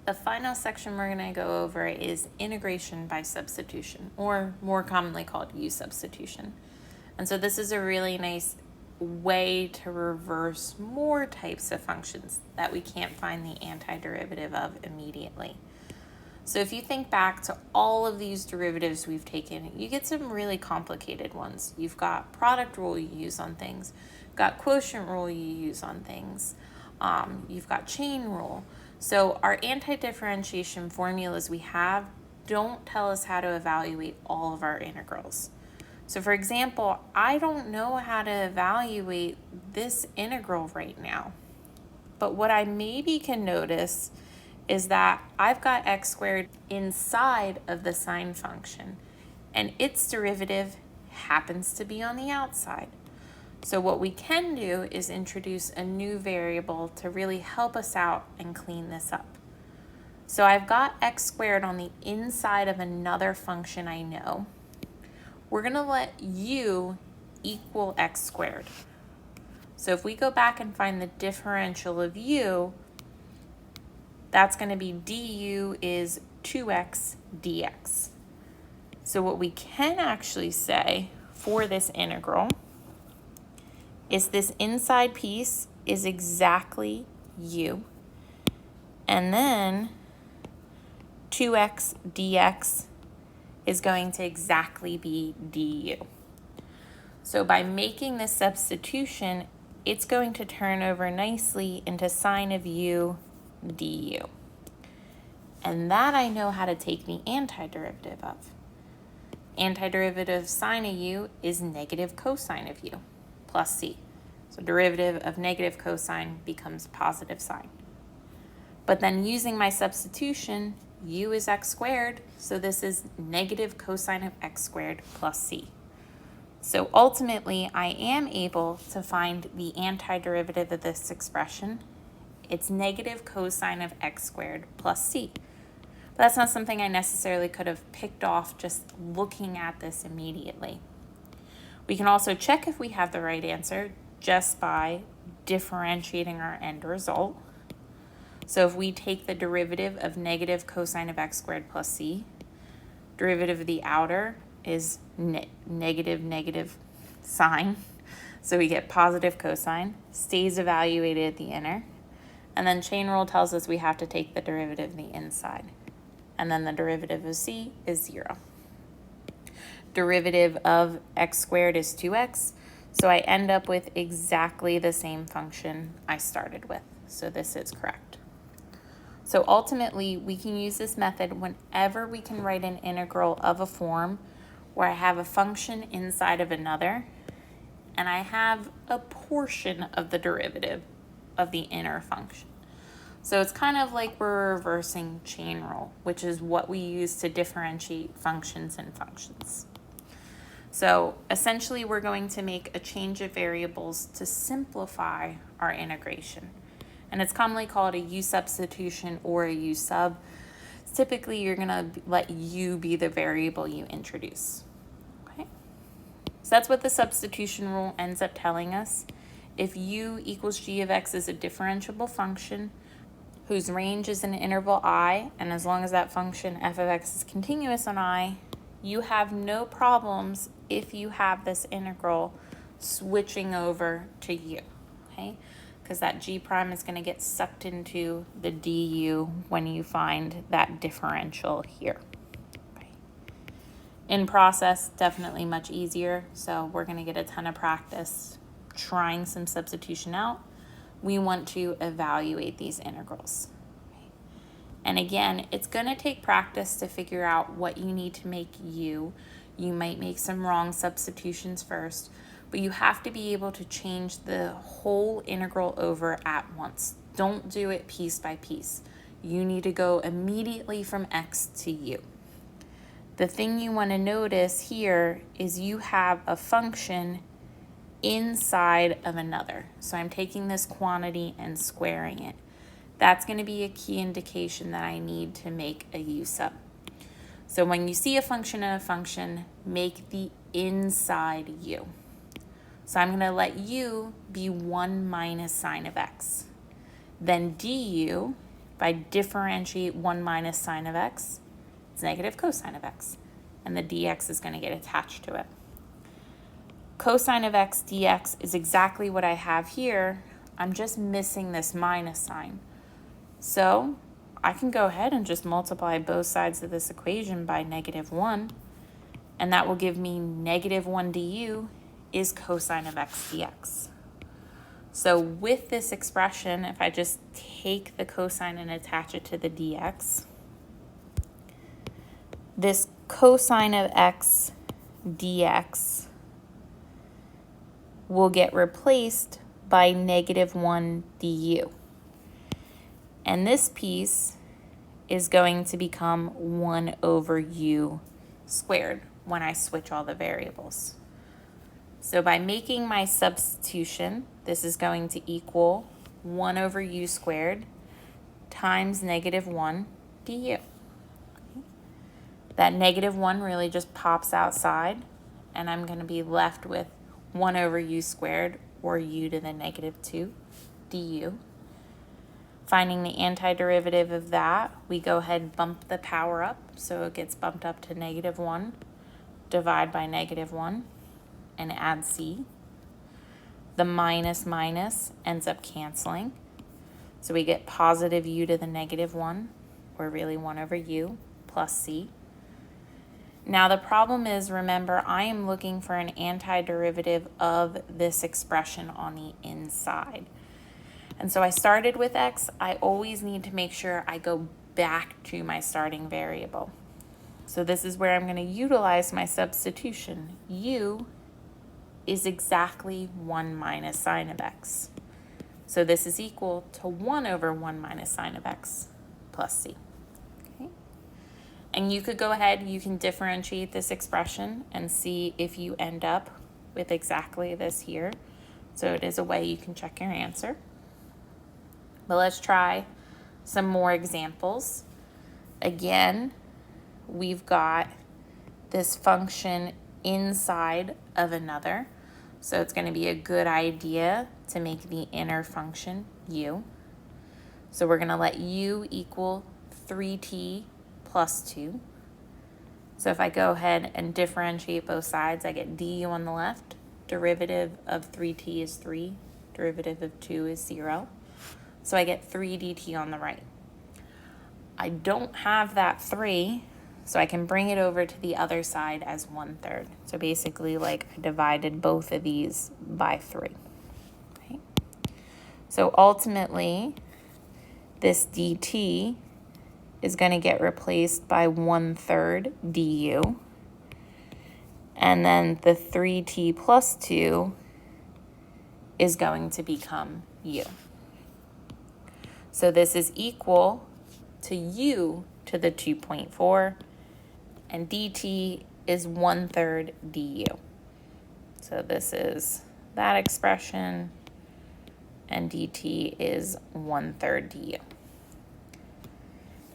the final section we're going to go over is integration by substitution, or more commonly called U substitution. And so this is a really nice way to reverse more types of functions that we can't find the antiderivative of immediately. So if you think back to all of these derivatives we've taken, you get some really complicated ones. You've got product rule you use on things, you've got quotient rule you use on things, you've got chain rule. So our anti-differentiation formulas we have don't tell us how to evaluate all of our integrals. So for example, I don't know how to evaluate this integral right now. But what I maybe can notice is that I've got x squared inside of the sine function, and its derivative happens to be on the outside. So what we can do is introduce a new variable to really help us out and clean this up. So I've got x squared on the inside of another function I know. We're going to let u equal x squared. So if we go back and find the differential of u, that's going to be du is 2x dx. So what we can actually say for this integral is this inside piece is exactly u, and then 2x dx is going to exactly be du. So by making this substitution, it's going to turn over nicely into sine of u du. And that I know how to take the antiderivative of. Antiderivative of sine of u is negative cosine of u plus c. So derivative of negative cosine becomes positive sine. But then using my substitution, u is x squared, so this is negative cosine of x squared plus c. So ultimately, I am able to find the antiderivative of this expression. It's negative cosine of x squared plus c. But that's not something I necessarily could have picked off just looking at this immediately. We can also check if we have the right answer just by differentiating our end result. So if we take the derivative of negative cosine of x squared plus c, derivative of the outer is negative sine. So we get positive cosine, stays evaluated at the inner. And then chain rule tells us we have to take the derivative of the inside. And then the derivative of c is 0. Derivative of x squared is 2x. So I end up with exactly the same function I started with. So this is correct. So ultimately, we can use this method whenever we can write an integral of a form where I have a function inside of another, and I have a portion of the derivative of the inner function. So it's kind of like we're reversing chain rule, which is what we use to differentiate functions and functions. So essentially, we're going to make a change of variables to simplify our integration. And it's commonly called a U substitution or a U sub. Typically, you're going to let U be the variable you introduce. Okay? So that's what the substitution rule ends up telling us. If U equals g of x is a differentiable function whose range is an interval I, and as long as that function f of x is continuous on I, you have no problems if you have this integral switching over to u, okay? Because that g prime is going to get sucked into the du when you find that differential here. Okay. In process, definitely much easier, so we're going to get a ton of practice trying some substitution out. We want to evaluate these integrals. Okay. And again, it's going to take practice to figure out what you need to make u. You might make some wrong substitutions first, but you have to be able to change the whole integral over at once. Don't do it piece by piece. You need to go immediately from x to u. The thing you want to notice here is you have a function inside of another. So I'm taking this quantity and squaring it. That's going to be a key indication that I need to make a u sub. So when you see a function in a function, make the inside u. So I'm going to let u be 1 minus sine of x. Then du If I differentiate 1 minus sine of x, it's negative cosine of x. And the dx is going to get attached to it. Cosine of x dx is exactly what I have here. I'm just missing this minus sign. So I can go ahead and just multiply both sides of this equation by negative 1. And that will give me negative 1 du is cosine of x dx. So with this expression, if I just take the cosine and attach it to the dx, this cosine of x dx will get replaced by negative 1 du. And this piece is going to become 1 over u squared when I switch all the variables. So by making my substitution, this is going to equal 1 over u squared times negative 1 du. That negative 1 really just pops outside, and I'm going to be left with 1 over u squared, or u to the negative 2 du. Finding the antiderivative of that, we go ahead and bump the power up, so it gets bumped up to negative 1, divide by negative 1, and add c. The minus minus ends up canceling, so we get positive u to the negative 1, or really 1 over u, plus c. Now the problem is, remember, I am looking for an antiderivative of this expression on the inside. And so I started with x. I always need to make sure I go back to my starting variable. So this is where I'm going to utilize my substitution. U is exactly 1 minus sine of x. So this is equal to 1 over 1 minus sine of x plus c. Okay. And you could go ahead, you can differentiate this expression and see if you end up with exactly this here. So it is a way you can check your answer. But let's try some more examples. Again, we've got this function inside of another. So it's going to be a good idea to make the inner function u. So we're going to let u equal 3t plus 2. So if I go ahead and differentiate both sides, I get du on the left. Derivative of 3t is 3. Derivative of 2 is 0. So I get 3 dt on the right. I don't have that 3, so I can bring it over to the other side as 1/3. So basically, like, I divided both of these by 3. Okay. So ultimately, this dt is going to get replaced by 1/3 du. And then the 3t plus 2 is going to become u. So this is equal to u to the 2.4, and dt is 1/3 du. So this is that expression, and dt is 1/3 du.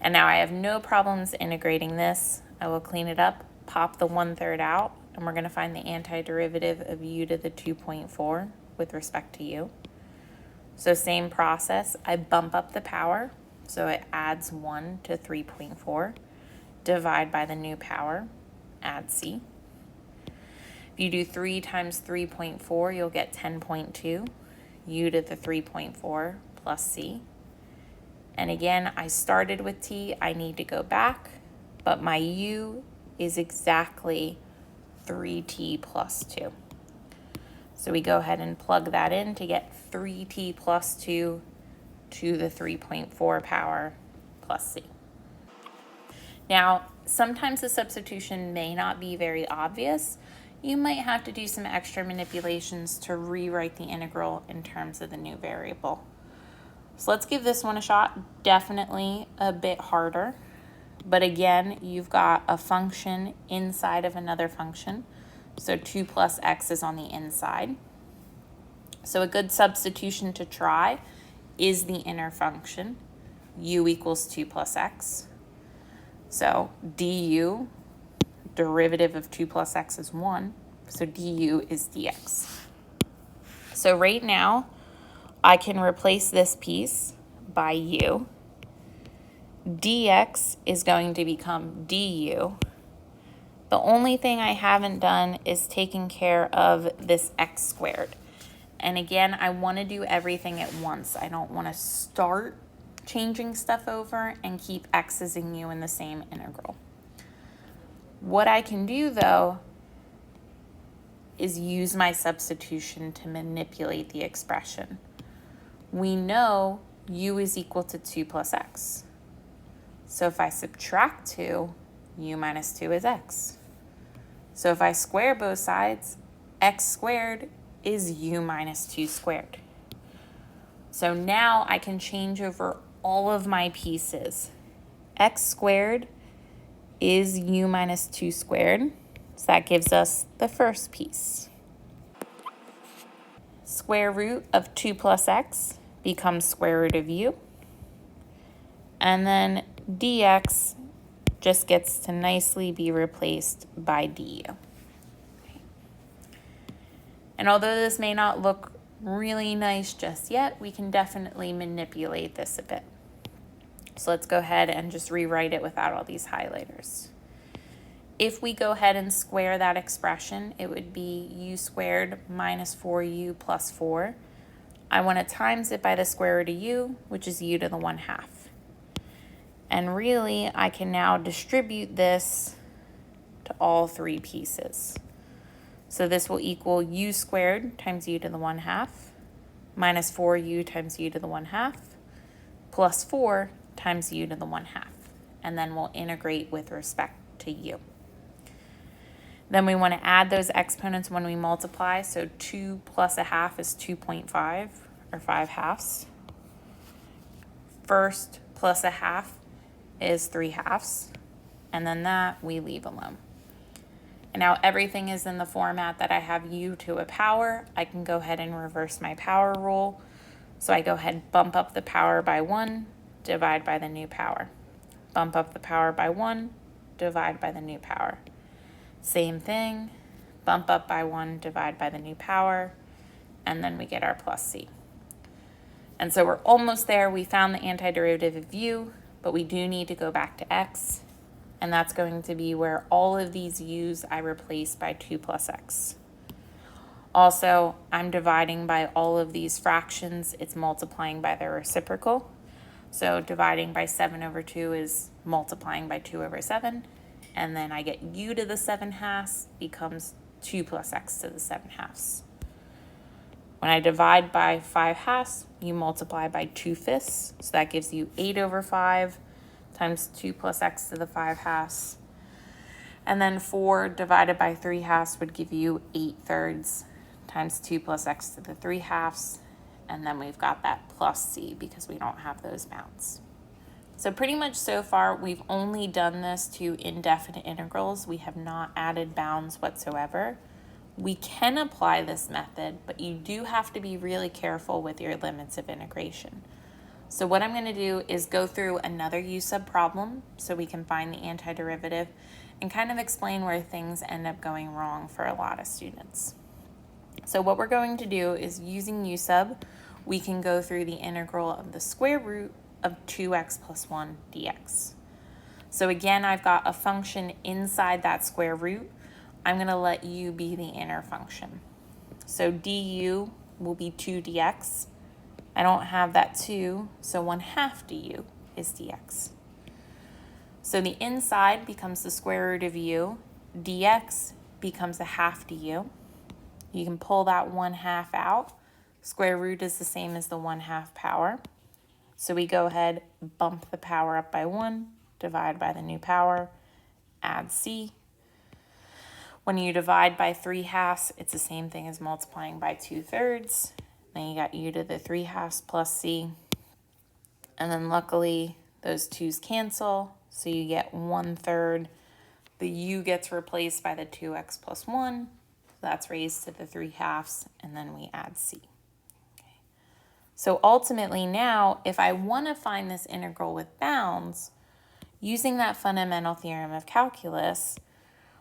And now I have no problems integrating this. I will clean it up, pop the 1/3 out, and we're going to find the antiderivative of u to the 2.4 with respect to u. So same process, I bump up the power, so it adds 1 to 3.4, divide by the new power, add c. If you do 3 times 3.4, you'll get 10.2, u to the 3.4 plus c. And again, I started with t, I need to go back, but my u is exactly 3t plus 2. So we go ahead and plug that in to get 3t plus 2 to the 3.4 power plus c. Now, sometimes the substitution may not be very obvious. You might have to do some extra manipulations to rewrite the integral in terms of the new variable. So let's give this one a shot. Definitely a bit harder. But again, you've got a function inside of another function. So 2 plus x is on the inside. So a good substitution to try is the inner function. U equals 2 plus x. So du, derivative of 2 plus x is 1. So du is dx. So right now, I can replace this piece by u. dx is going to become du. The only thing I haven't done is taking care of this x squared. And again, I want to do everything at once. I don't want to start changing stuff over and keep x's and u in the same integral. What I can do, though, is use my substitution to manipulate the expression. We know u is equal to 2 plus x. So if I subtract 2, u minus 2 is x. So if I square both sides, x squared is u minus 2 squared. So now I can change over all of my pieces. X squared is u minus 2 squared. So that gives us the first piece. Square root of 2 plus x becomes square root of u. And then dx just gets to nicely be replaced by du. And although this may not look really nice just yet, we can definitely manipulate this a bit. So let's go ahead and just rewrite it without all these highlighters. If we go ahead and square that expression, it would be u squared minus 4u plus 4. I want to times it by the square root of u, which is u to the 1/2. And really, I can now distribute this to all three pieces. So this will equal u squared times u to the 1/2 minus 4u times u to the 1/2 plus 4 times u to the 1/2. And then we'll integrate with respect to u. Then we want to add those exponents when we multiply. So 2 plus 1/2 is 2.5, or 5/2. First plus 1/2 is 3/2. And then that we leave alone. And now everything is in the format that I have u to a power. I can go ahead and reverse my power rule. So I go ahead and bump up the power by 1, divide by the new power. Bump up the power by 1, divide by the new power. Same thing, bump up by 1, divide by the new power, and then we get our plus c. And so we're almost there. We found the antiderivative of u, but we do need to go back to x. And that's going to be where all of these u's I replace by 2 plus x. Also, I'm dividing by all of these fractions. It's multiplying by their reciprocal. So dividing by 7 over 2 is multiplying by 2 over 7. And then I get u to the 7/2 becomes 2 plus x to the 7/2. When I divide by 5/2, you multiply by 2/5. So that gives you 8 over 5 times 2 plus x to the 5/2. And then 4 divided by 3/2 would give you 8/3 times 2 plus x to the 3/2. And then we've got that plus c because we don't have those bounds. So pretty much so far, we've only done this to indefinite integrals. We have not added bounds whatsoever. We can apply this method, but you do have to be really careful with your limits of integration. So what I'm going to do is go through another u-sub problem so we can find the antiderivative and kind of explain where things end up going wrong for a lot of students. So what we're going to do is using u-sub, we can go through the integral of the square root of 2x plus 1 dx. So again, I've got a function inside that square root. I'm going to let u be the inner function. So du will be 2 dx. I don't have that 2, so 1/2 du is dx. So the inside becomes the square root of u. Dx becomes a half du. You can pull that 1/2 out. Square root is the same as the 1/2 power. So we go ahead, bump the power up by 1, divide by the new power, add c. When you divide by 3/2, it's the same thing as multiplying by 2/3. Then you got u to the 3/2 plus c. And then luckily, those 2's cancel, so you get 1/3. The u gets replaced by the 2x plus 1. So that's raised to the 3/2, and then we add c. So ultimately now, if I want to find this integral with bounds, using that fundamental theorem of calculus,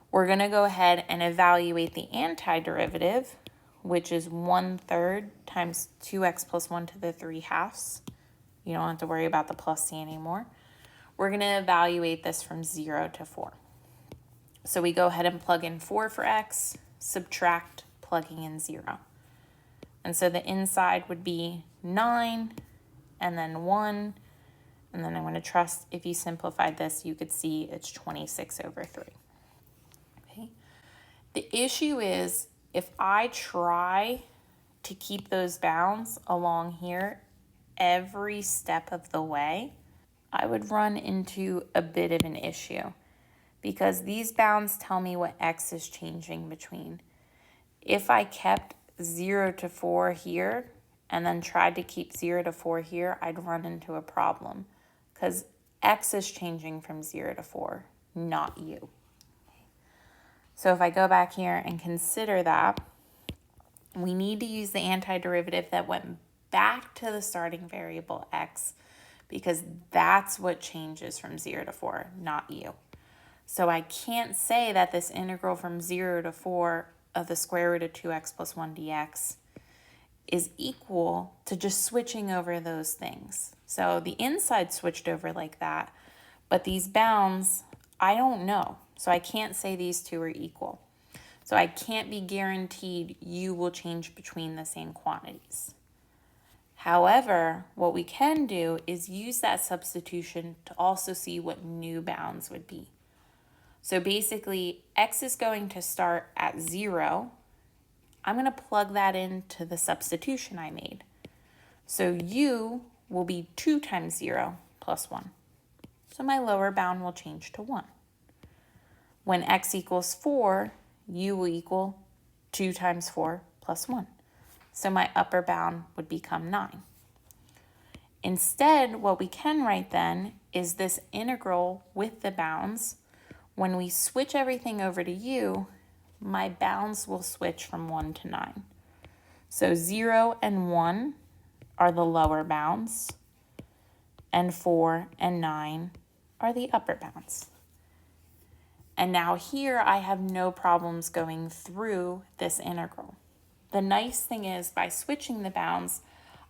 we're going to go ahead and evaluate the antiderivative, which is 1/3 times 2x plus 1 to the 3/2. You don't have to worry about the plus c anymore. we're going to evaluate this from 0 to 4. So we go ahead and plug in 4 for x, subtract, plugging in 0. And so the inside would be 9, and then 1, and then I'm going to trust if you simplified this, you could see it's 26 over 3. Okay. The issue is if I try to keep those bounds along here every step of the way, I would run into a bit of an issue because these bounds tell me what x is changing between. If I kept 0 to 4 here and then tried to keep 0 to 4 here, I'd run into a problem because x is changing from 0 to 4, not u. So if I go back here and consider that, we need to use the antiderivative that went back to the starting variable x because that's what changes from 0 to 4, not u. So I can't say that this integral from 0 to 4 of the square root of 2x plus 1 dx is equal to just switching over those things. So the inside switched over like that, but these bounds, I don't know. So I can't say these two are equal. So I can't be guaranteed u will change between the same quantities. However, what we can do is use that substitution to also see what new bounds would be. So basically, x is going to start at 0. I'm going to plug that into the substitution I made. So u will be 2 times 0 plus 1. So my lower bound will change to 1. When x equals 4, u will equal 2 times 4 plus 1. So my upper bound would become 9. Instead, what we can write then is this integral with the bounds. When we switch everything over to u, my bounds will switch from 1 to 9. So 0 and 1 are the lower bounds, and 4 and 9 are the upper bounds. And now here I have no problems going through this integral. The nice thing is by switching the bounds,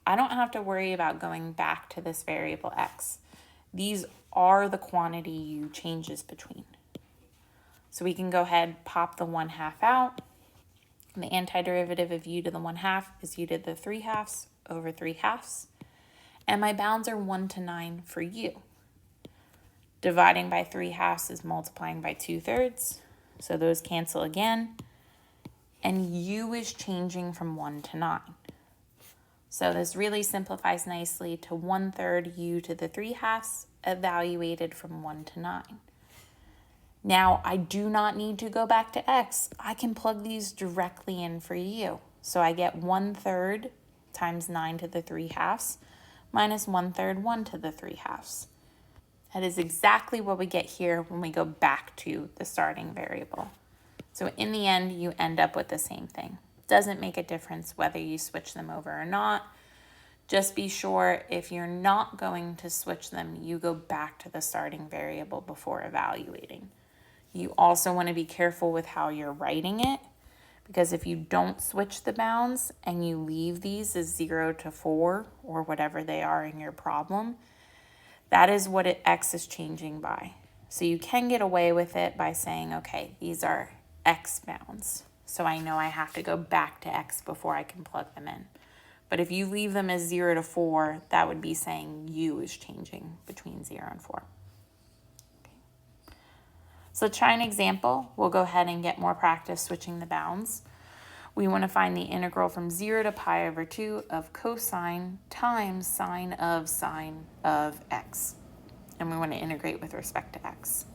I don't have to worry about going back to this variable x. These are the quantity u changes between. So we can go ahead, pop the 1/2 out. And the antiderivative of u to the 1/2 is u to the 3/2 over 3/2. And my bounds are 1 to 9 for u. Dividing by 3/2 is multiplying by 2/3. So those cancel again. And u is changing from 1 to 9. So this really simplifies nicely to 1/3 u to the 3/2 evaluated from 1 to 9. Now, I do not need to go back to x. I can plug these directly in for u. So I get 1/3 times 9 to the 3/2 minus 1/3 1 to the 3/2. That is exactly what we get here when we go back to the starting variable. So in the end, you end up with the same thing. Doesn't make a difference whether you switch them over or not. Just be sure if you're not going to switch them, you go back to the starting variable before evaluating. You also want to be careful with how you're writing it, because if you don't switch the bounds and you leave these as 0 to 4 or whatever they are in your problem, that is what x is changing by. So you can get away with it by saying, okay, these are x bounds. So I know I have to go back to x before I can plug them in. But if you leave them as 0 to 4, that would be saying u is changing between 0 and 4. So let's try an example. We'll go ahead and get more practice switching the bounds. We want to find the integral from 0 to pi over 2 of cosine times sine of x. And we want to integrate with respect to x.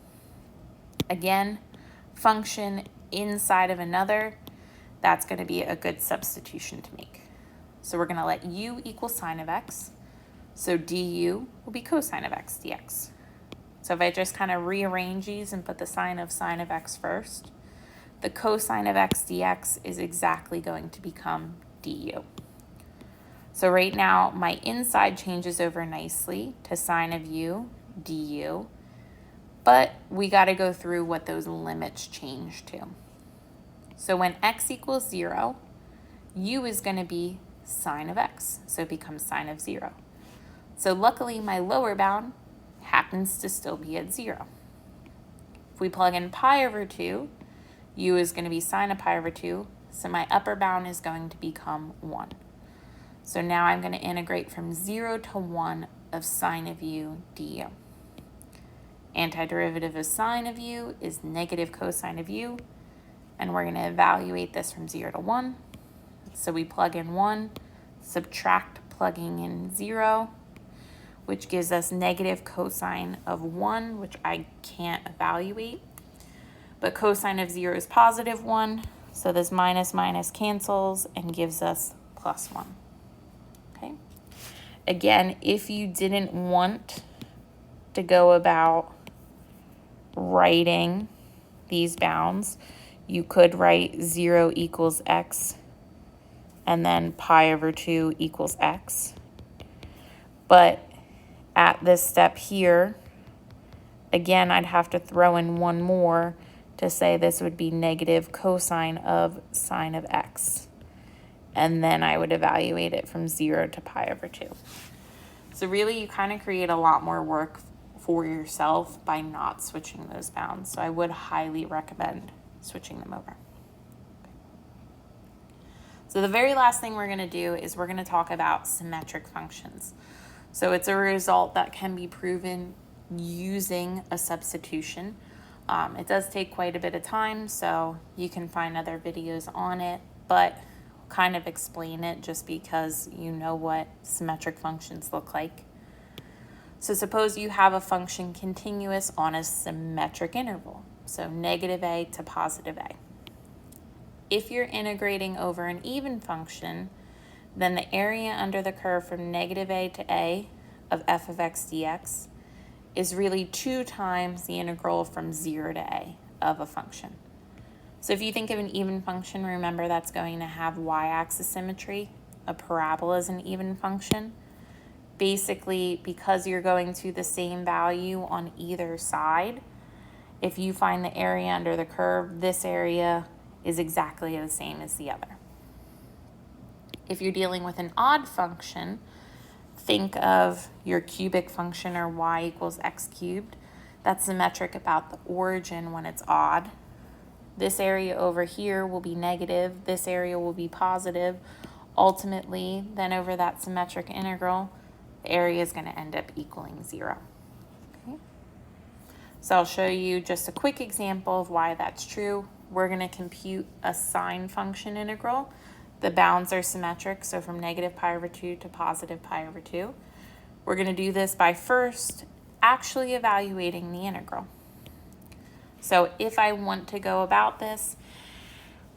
Again, function inside of another, that's going to be a good substitution to make. So we're going to let u equal sine of x. So du will be cosine of x dx. So if I just kind of rearrange these and put the sine of x first, the cosine of x dx is exactly going to become du. So right now, my inside changes over nicely to sine of u du, but we got to go through what those limits change to. So when x equals 0, u is going to be sine of x, so it becomes sine of 0. So luckily, my lower bound happens to still be at 0. If we plug in pi over 2, u is going to be sine of pi over 2, so my upper bound is going to become 1. So now I'm going to integrate from 0 to 1 of sine of u du. Antiderivative of sine of u is negative cosine of u, and we're going to evaluate this from 0 to 1. So we plug in 1, subtract plugging in 0, which gives us negative cosine of 1, which I can't evaluate. But cosine of 0 is positive 1, so this minus minus cancels and gives us plus 1. Okay. Again, if you didn't want to go about writing these bounds, you could write 0 equals x and then pi over 2 equals x. But at this step here, again, I'd have to throw in one more to say this would be negative cosine of sine of x. And then I would evaluate it from 0 to pi over 2. So really, you kind of create a lot more work for yourself by not switching those bounds. So I would highly recommend switching them over. So the very last thing we're going to do is we're going to talk about symmetric functions. So it's a result that can be proven using a substitution. It does take quite a bit of time, so you can find other videos on it, but kind of explain it just because you know what symmetric functions look like. So suppose you have a function continuous on a symmetric interval, so negative a to positive a. If you're integrating over an even function, then the area under the curve from negative a to a of f of x dx is really 2 times the integral from 0 to a of a function. So if you think of an even function, remember that's going to have y-axis symmetry. A parabola is an even function. Basically, because you're going to the same value on either side, if you find the area under the curve, this area is exactly the same as the other. If you're dealing with an odd function, think of your cubic function or y equals x cubed. That's symmetric about the origin when it's odd. This area over here will be negative. This area will be positive. Ultimately, then over that symmetric integral, the area is going to end up equaling 0. Okay. So I'll show you just a quick example of why that's true. We're going to compute a sine function integral. The bounds are symmetric, so from negative pi over 2 to positive pi over 2. We're going to do this by first actually evaluating the integral. So if I want to go about this,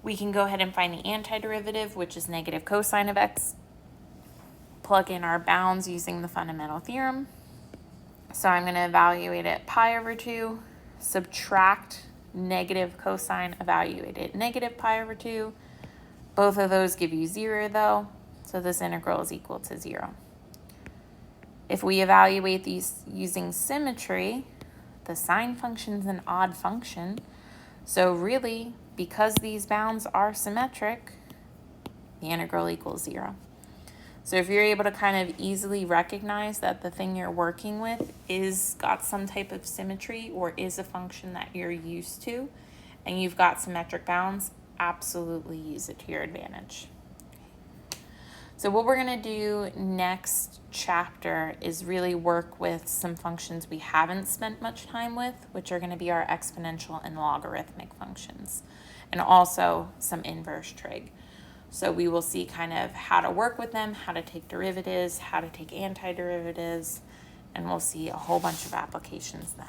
we can go ahead and find the antiderivative, which is negative cosine of x. Plug in our bounds using the fundamental theorem. So I'm going to evaluate it pi over 2, subtract negative cosine evaluated negative pi over 2. Both of those give you 0 though, so this integral is equal to 0. If we evaluate these using symmetry, the sine function is an odd function. So really, because these bounds are symmetric, the integral equals 0. So if you're able to kind of easily recognize that the thing you're working with is got some type of symmetry or is a function that you're used to, and you've got symmetric bounds, absolutely use it to your advantage. So what we're going to do next chapter is really work with some functions we haven't spent much time with, which are going to be our exponential and logarithmic functions, and also some inverse trig. So we will see kind of how to work with them, how to take derivatives, how to take antiderivatives, and we'll see a whole bunch of applications then.